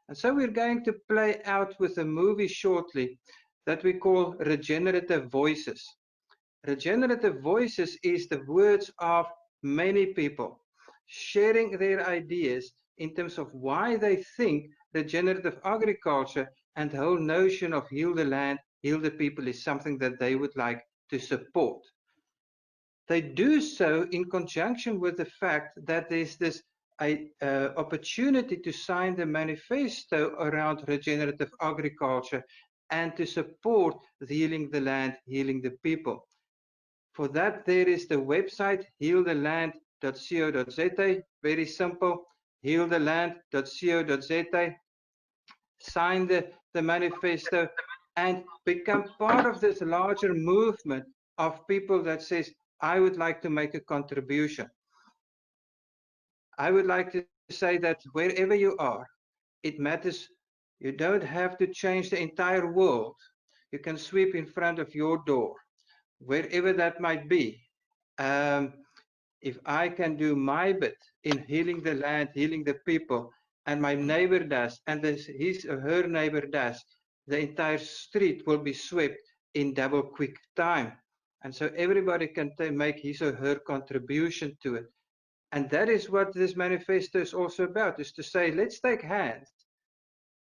And so we're going to play out with a movie shortly that we call Regenerative Voices. Regenerative Voices is the words of many people sharing their ideas in terms of why they think regenerative agriculture and the whole notion of heal the land, heal the people is something that they would like to support. They do so in conjunction with the fact that there's this opportunity to sign the manifesto around regenerative agriculture and to support the healing the land, healing the people. For that, there is the website healtheland.co.za. Very simple, healtheland.co.za. Sign the manifesto and become part of this larger movement of people that says, I would like to make a contribution. I would like to say that wherever you are, it matters. You don't have to change the entire world. You can sweep in front of your door, wherever that might be. Um, if I can do my bit in healing the land, healing the people, and my neighbor does, and his or her neighbor does, the entire street will be swept in double quick time. And so everybody can make his or her contribution to it. And that is what this manifesto is also about, is to say, let's take hands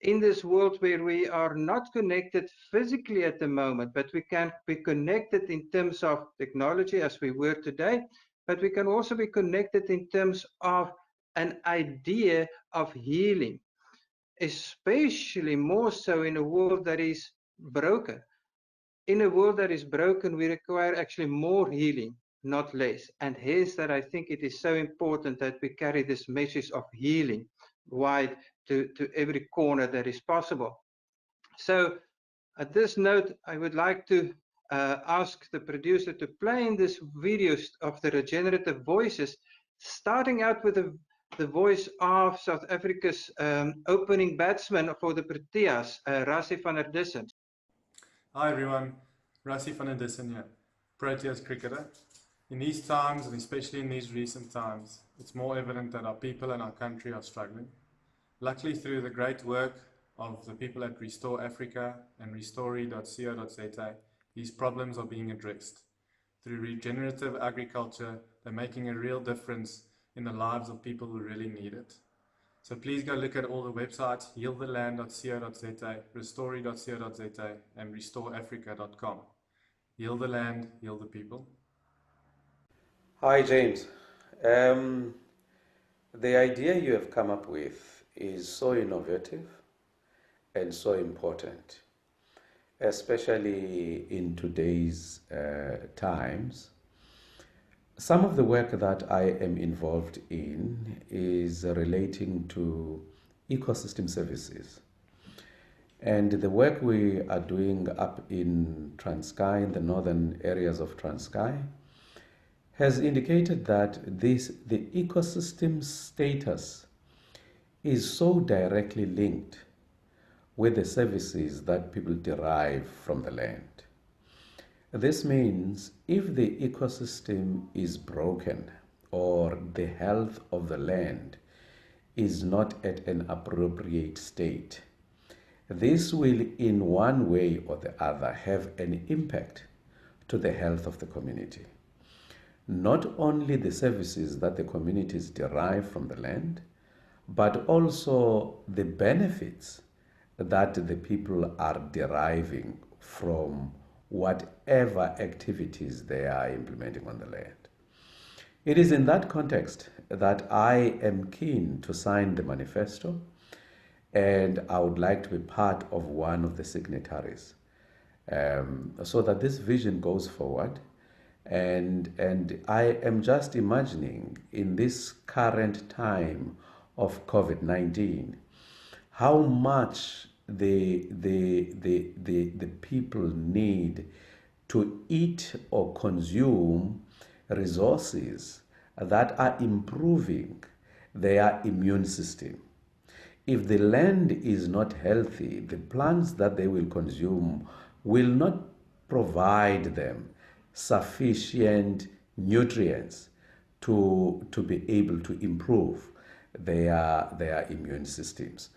in this world where we are not connected physically at the moment, but we can be connected in terms of technology as we were today, but we can also be connected in terms of an idea of healing, especially more so in a world that is broken. In a world that is broken, we require actually more healing, not less. And hence that I think it is so important that we carry this message of healing wide to every corner that is possible. So at this note, I would like to ask the producer to play in this video of the regenerative voices, starting out with the voice of South Africa's opening batsman for the Proteas, Rassie van der Dussen. Hi everyone, Rassie van der Dussen here, Proteas cricketer. In these times, and especially in these recent times, it's more evident that our people and our country are struggling. Luckily, through the great work of the people at Restore Africa and Restore.co.za, these problems are being addressed. Through regenerative agriculture, they're making a real difference in the lives of people who really need it. So please go look at all the websites, healtheland.co.za, restore.co.za, and restoreafrica.com. Heal the land, heal the people. Hi, James. Um, the idea you have come up with is so innovative and so important, especially in today's times. Some of the work that I am involved in is relating to ecosystem services. And the work we are doing up in Transkei, in the northern areas of Transkei, has indicated that the ecosystem status is so directly linked with the services that people derive from the land. This means if the ecosystem is broken or the health of the land is not at an appropriate state, this will in one way or the other have an impact to the health of the community. Not only the services that the communities derive from the land, but also the benefits that the people are deriving from whatever activities they are implementing on the land. It is in that context that I am keen to sign the manifesto, and I would like to be part of one of the signatories, so that this vision goes forward. And I am just imagining in this current time of COVID-19 how much the people need to eat or consume resources that are improving their immune system. If the land is not healthy, the plants that they will consume will not provide them sufficient nutrients to be able to improve their immune systems.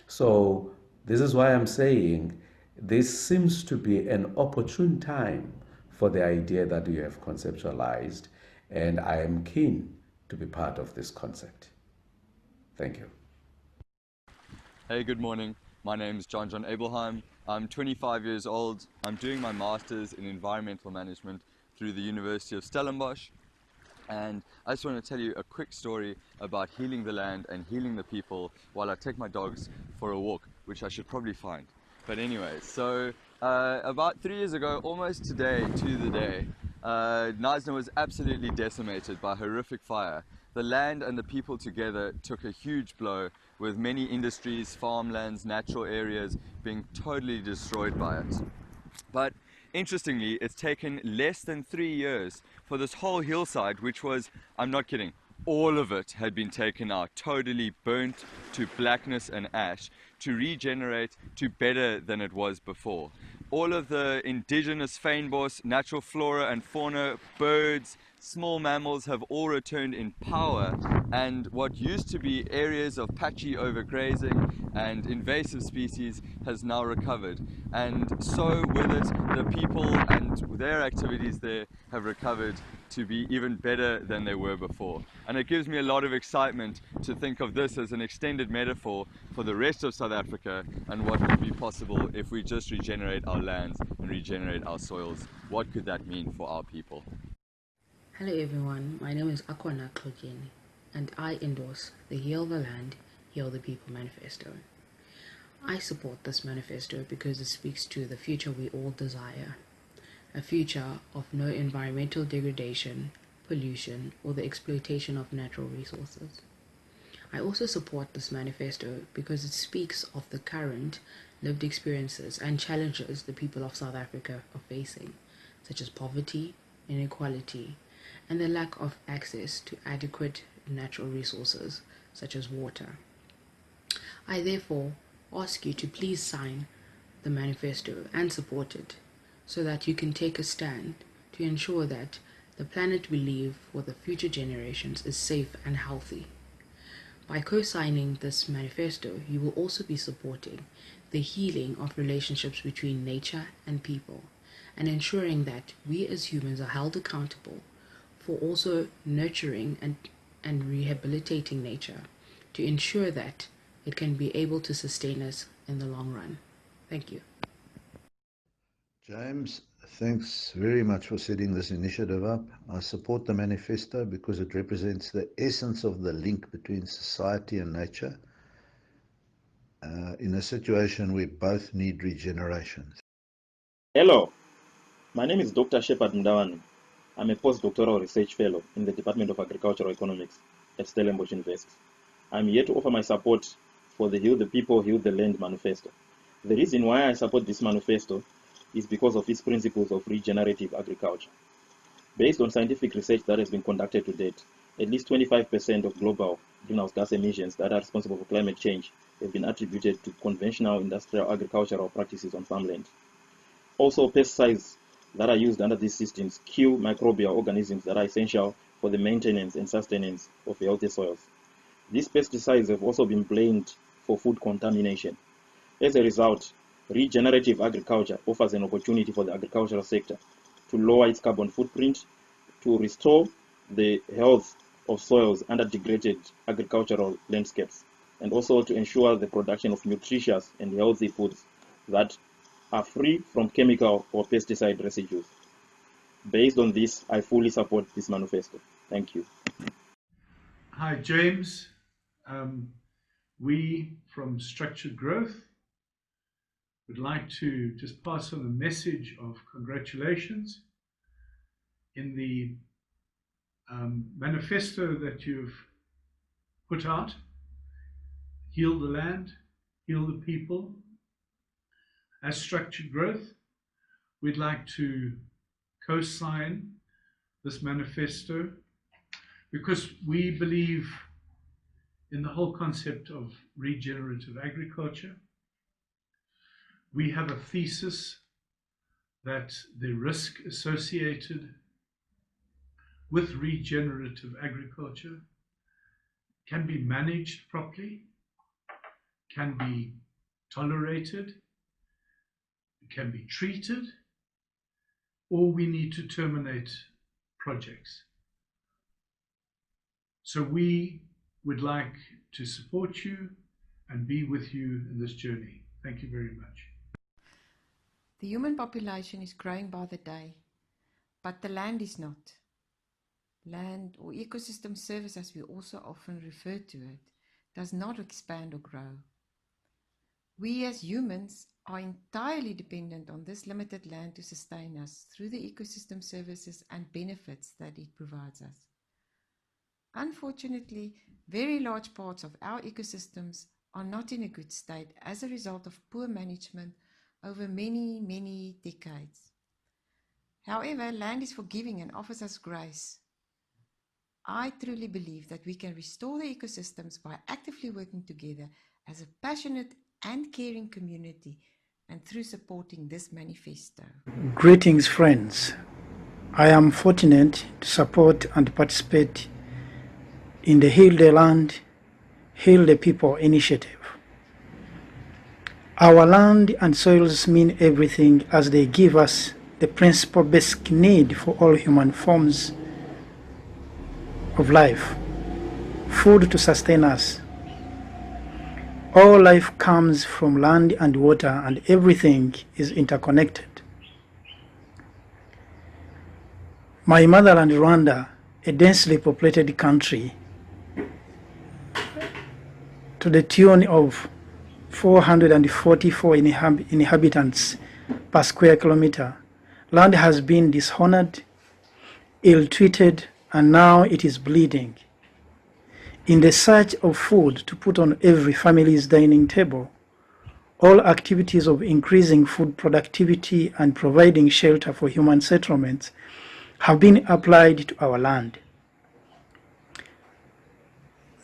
So this is why I'm saying this seems to be an opportune time for the idea that you have conceptualized, and I am keen to be part of this concept. Thank you. Hey, good morning. My name is John Abelheim. I'm 25 years old. I'm doing my master's in environmental management through the University of Stellenbosch. And I just want to tell you a quick story about healing the land and healing the people while I take my dogs for a walk, which I should probably find. But anyway, so about 3 years ago, almost today to the day, Knysna was absolutely decimated by horrific fire. The land and the people together took a huge blow, with many industries, farmlands, natural areas being totally destroyed by it. But interestingly, it's taken less than 3 years for this whole hillside, which was, I'm not kidding, all of it had been taken out, totally burnt to blackness and ash, to regenerate to better than it was before. All of the indigenous fynbos, natural flora and fauna, birds, small mammals have all returned in power, and what used to be areas of patchy overgrazing and invasive species has now recovered. And so with it, the people and their activities there have recovered to be even better than they were before. And it gives me a lot of excitement to think of this as an extended metaphor for the rest of South Africa and what could be possible if we just regenerate our lands and regenerate our soils. What could that mean for our people? Hello everyone, my name is Akwana Klogeni, and I endorse the Heal the Land, Heal the People manifesto. I support this manifesto because it speaks to the future we all desire, a future of no environmental degradation, pollution, or the exploitation of natural resources. I also support this manifesto because it speaks of the current lived experiences and challenges the people of South Africa are facing, such as poverty, inequality, and the lack of access to adequate natural resources such as water. I therefore ask you to please sign the manifesto and support it so that you can take a stand to ensure that the planet we leave for the future generations is safe and healthy. By co-signing this manifesto, you will also be supporting the healing of relationships between nature and people and ensuring that we as humans are held accountable for also nurturing and rehabilitating nature to ensure that it can be able to sustain us in the long run. Thank you. James, thanks very much for setting this initiative up. I support the manifesto because it represents the essence of the link between society and nature in a situation where both need regeneration. Hello, my name is Dr. Shepard Mdawanu. I'm a postdoctoral research fellow in the Department of Agricultural Economics at Stellenbosch University. I'm here to offer my support for the Heal the People, Heal the Land manifesto. The reason why I support this manifesto is because of its principles of regenerative agriculture. Based on scientific research that has been conducted to date, at least 25% of global greenhouse gas emissions that are responsible for climate change have been attributed to conventional industrial agricultural practices on farmland. Also, pesticides that are used under these systems kill microbial organisms that are essential for the maintenance and sustenance of healthy soils. These pesticides have also been blamed for food contamination. As a result, regenerative agriculture offers an opportunity for the agricultural sector to lower its carbon footprint, to restore the health of soils under degraded agricultural landscapes, and also to ensure the production of nutritious and healthy foods that are free from chemical or pesticide residues. Based on this, I fully support this manifesto. Thank you. Hi, James. We from Structured Growth would like to just pass on a message of congratulations. In the manifesto that you've put out, Heal the Land, Heal the People. As Structured Growth, we'd like to co-sign this manifesto because we believe in the whole concept of regenerative agriculture. We have a thesis that the risk associated with regenerative agriculture can be managed properly, can be tolerated, it can be treated, or we need to terminate projects. So we would like to support you and be with you in this journey. Thank you very much. The human population is growing by the day, but the land is not. Land, or ecosystem service as we also often refer to it, does not expand or grow. We as humans are entirely dependent on this limited land to sustain us through the ecosystem services and benefits that it provides us. Unfortunately, very large parts of our ecosystems are not in a good state as a result of poor management over many, many decades. However, land is forgiving and offers us grace. I truly believe that we can restore the ecosystems by actively working together as a passionate and caring community and through supporting this manifesto. Greetings, friends. I am fortunate to support and participate in the Heal the Land, Heal the People initiative. Our land and soils mean everything as they give us the principal basic need for all human forms of life, food to sustain us. All life comes from land and water, and everything is interconnected. My motherland, Rwanda, a densely populated country to the tune of 444 inhabitants per square kilometer, land has been dishonored, ill-treated, and now it is bleeding. In the search of food to put on every family's dining table, all activities of increasing food productivity and providing shelter for human settlements have been applied to our land.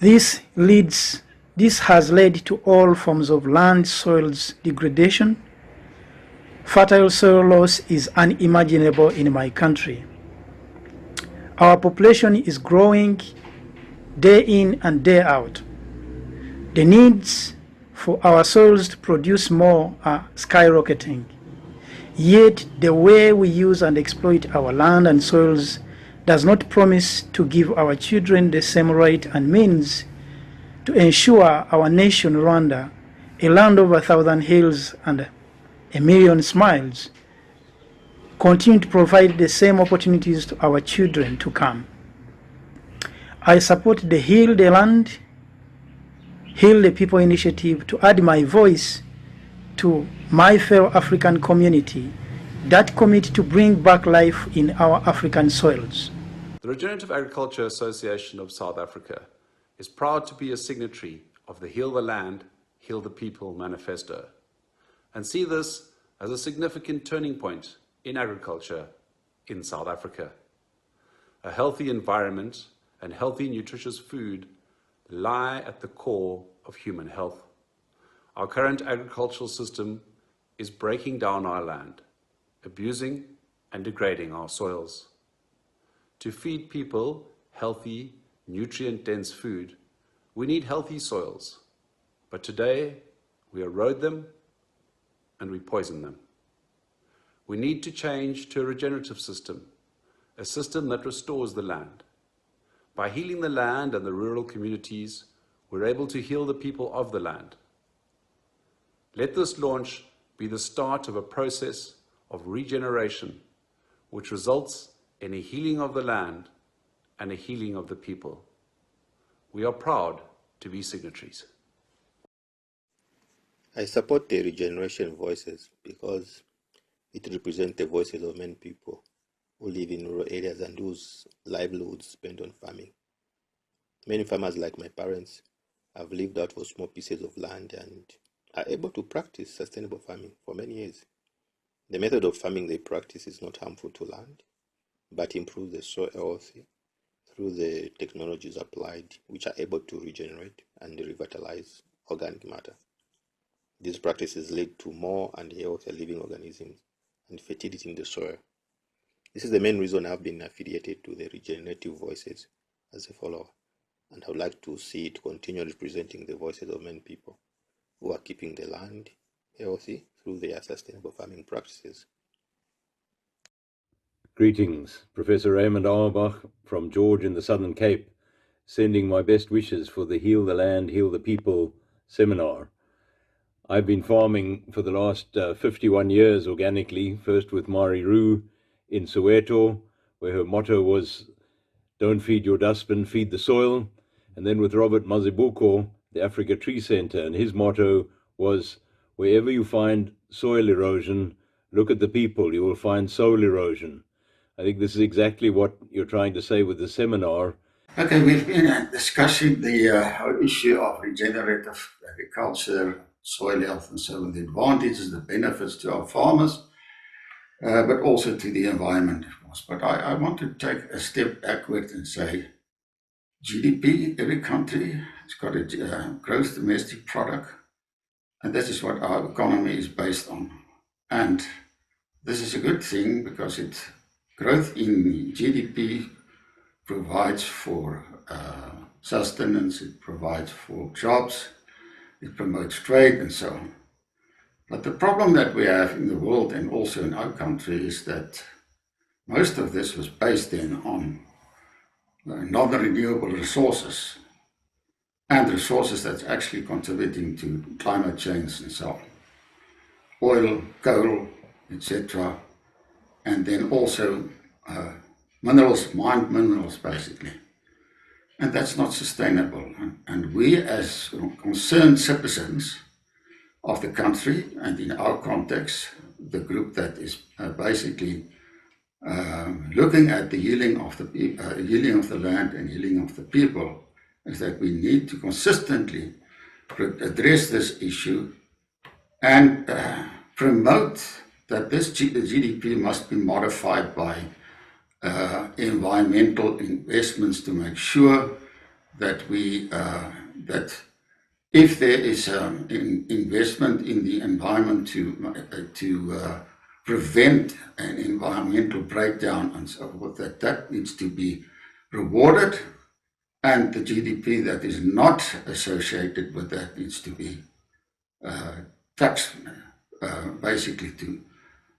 This has led to all forms of land soils degradation. Fertile soil loss is unimaginable in my country. Our population is growing day in and day out. The needs for our soils to produce more are skyrocketing. Yet the way we use and exploit our land and soils does not promise to give our children the same right and means to ensure our nation, Rwanda, a land of 1,000 hills and 1,000,000 smiles, continue to provide the same opportunities to our children to come. I support the Heal the Land, Heal the People initiative to add my voice to my fellow African community that commit to bring back life in our African soils. The Regenerative Agriculture Association of South Africa is proud to be a signatory of the Heal the Land, Heal the People manifesto, and see this as a significant turning point in agriculture in South Africa. A healthy environment and healthy, nutritious food lie at the core of human health. Our current agricultural system is breaking down our land, abusing and degrading our soils. To feed people healthy, nutrient-dense food, we need healthy soils. But today, we erode them and we poison them. We need to change to a regenerative system, a system that restores the land. By healing the land and the rural communities, we're able to heal the people of the land. Let this launch be the start of a process of regeneration, which results in a healing of the land and a healing of the people. We are proud to be signatories. I support the Regeneration Voices because it represents the voices of many people who live in rural areas and whose livelihoods depend on farming. Many farmers, like my parents, have lived out for small pieces of land and are able to practice sustainable farming for many years. The method of farming they practice is not harmful to land, but improves the soil health through the technologies applied, which are able to regenerate and revitalize organic matter. These practices lead to more and healthier living organisms and fertility in the soil. This is the main reason I've been affiliated to the Regenerative Voices as a follower, and I would like to see it continue representing the voices of many people who are keeping the land healthy through their sustainable farming practices. Greetings, Professor Raymond Auerbach from George in the Southern Cape, sending my best wishes for the Heal the Land, Heal the People seminar. I've been farming for the last 51 years organically, first with Mari Roo in Soweto, where her motto was, "Don't feed your dustbin, feed the soil," and then with Robert Mazibuko, the Africa Tree Center, and his motto was, "Wherever you find soil erosion, look at the people, you will find soul erosion." I think this is exactly what you're trying to say with the seminar. Okay, we've been discussing the whole issue of regenerative agriculture, soil health, and so on, the advantages, the benefits to our farmers, but also to the environment, of course. But I want to take a step backward and say GDP, every country has got a gross domestic product, and this is what our economy is based on. And this is a good thing because growth in GDP provides for sustenance, it provides for jobs, it promotes trade and so on. But the problem that we have in the world and also in our country is that most of this was based then on non-renewable resources and resources that's actually contributing to climate change and so on. Oil, coal, etc. And then also minerals, mined minerals basically. And that's not sustainable. And we as concerned citizens of the country, and in our context, the group that is basically looking at the healing of the land and healing of the people, is that we need to consistently address this issue and promote that this GDP must be modified by environmental investments to make sure that that if there is investment in the environment to prevent an environmental breakdown and so forth, that needs to be rewarded, and the GDP that is not associated with that needs to be taxed, basically too.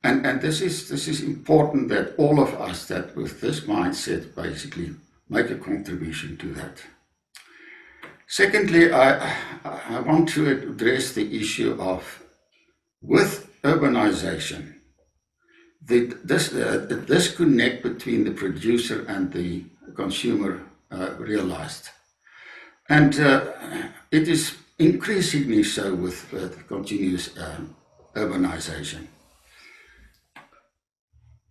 And this is important that all of us that with this mindset basically make a contribution to that. Secondly, I want to address the issue of, with urbanization, this disconnect between the producer and the consumer realized. And it is increasingly so with continuous urbanization.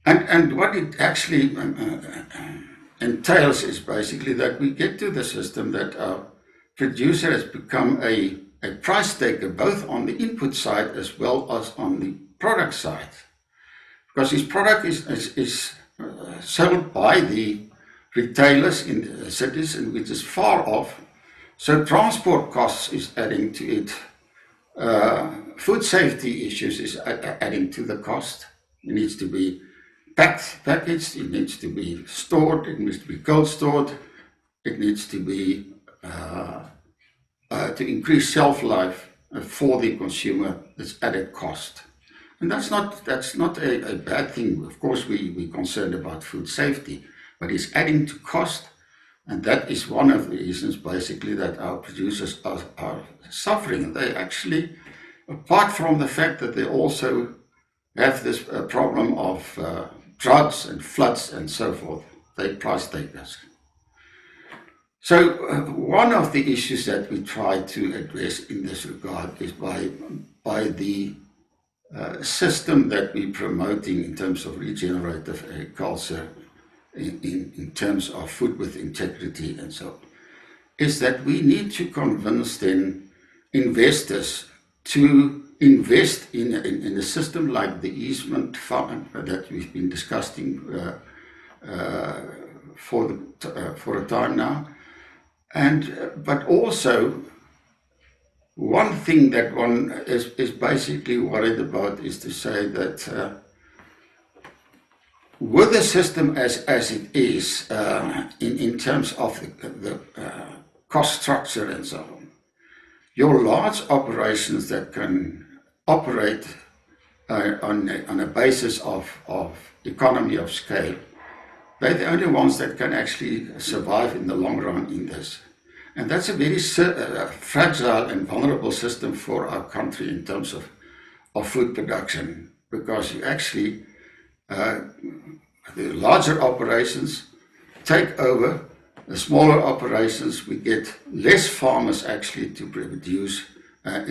And what it actually entails is basically that we get to the system that our producer has become a price taker, both on the input side as well as on the product side. Because his product is sold by the retailers in the cities, and which is far off. So transport costs is adding to it. Food safety issues is adding to the cost. It needs to be packaged, it needs to be stored, it needs to be cold stored, it needs to be to increase shelf life for the consumer. It's added cost. And that's not a bad thing. Of course, we're concerned about food safety, but it's adding to cost. And that is one of the reasons, basically, that our producers are suffering. They actually, apart from the fact that they also have this problem of droughts and floods and so forth, they price takers. So one of the issues that we try to address in this regard is by the system that we're promoting in terms of regenerative agriculture, in terms of food with integrity and so on, is that we need to convince then investors to invest in a system like the easement fund that we've been discussing for a time now. But also, one thing that one is basically worried about is to say that with the system as it is, in terms of the cost structure and so on, Your large operations that can operate on a basis of economy of scale, they're the only ones that can actually survive in the long run in this. And that's a very fragile and vulnerable system for our country in terms of food production, because you actually, the larger operations take over the smaller operations. We get less farmers actually to produce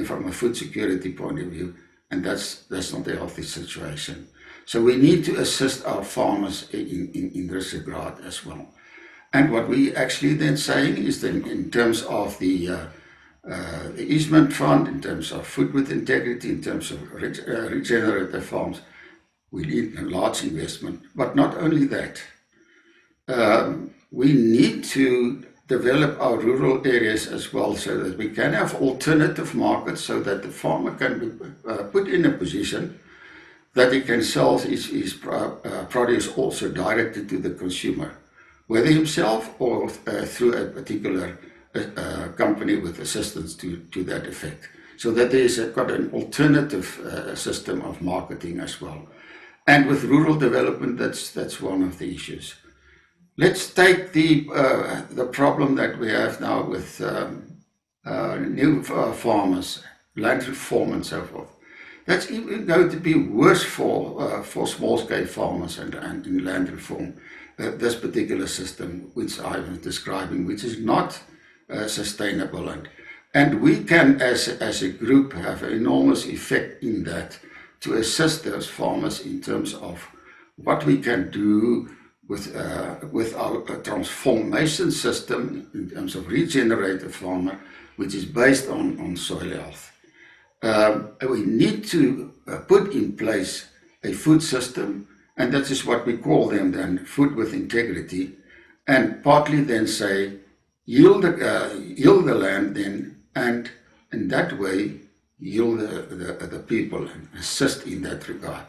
from a food security point of view, and that's not a healthy situation. So we need to assist our farmers in this regard as well. And what we actually then saying is that in terms of the easement fund, in terms of food with integrity, in terms of regenerative farms, we need a large investment. But not only that, we need to develop our rural areas as well, so that we can have alternative markets, so that the farmer can be put in a position that he can sell his produce also directly to the consumer, whether himself or through a particular company with assistance to that effect, so that there is got an alternative system of marketing as well. And with rural development, that's one of the issues. Let's take the problem that we have now with new farmers, land reform and so forth. That's even going to be worse for small-scale farmers and in land reform. This particular system, which I was describing, which is not sustainable, and we can, as a group, have an enormous effect in that to assist those farmers in terms of what we can do with our transformation system in terms of regenerative farming, which is based on soil health. We need to put in place a food system, and that is what we call them then food with integrity, and partly then say yield the land then, and in that way yield the people and assist in that regard.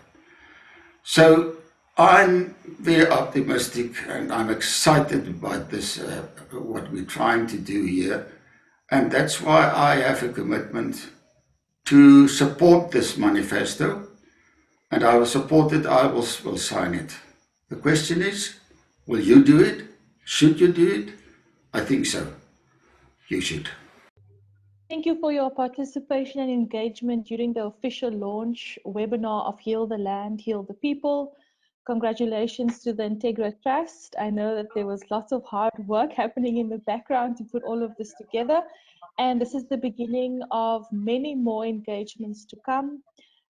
So I'm very optimistic, and I'm excited about this, what we're trying to do here. And that's why I have a commitment to support this manifesto, and I will support it, I will sign it. The question is, will you do it? Should you do it? I think so. You should. Thank you for your participation and engagement during the official launch webinar of Heal the Land, Heal the People. Congratulations to the Integra Trust. I know that there was lots of hard work happening in the background to put all of this together. And this is the beginning of many more engagements to come.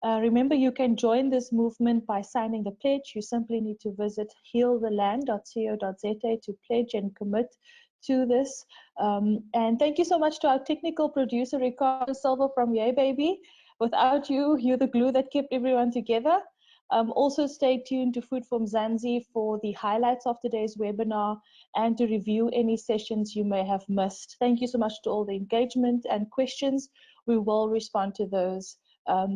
Remember, you can join this movement by signing the pledge. You simply need to visit healtheland.co.za to pledge and commit to this. And thank you so much to our technical producer, Ricardo Silva from Yay Baby. Without you, you're the glue that kept everyone together. Also stay tuned to Food from Zanzi for the highlights of today's webinar and to review any sessions you may have missed. Thank you so much to all the engagement and questions. We will respond to those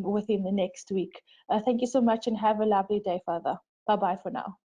within the next week. Thank you so much and have a lovely day further. Bye-bye for now.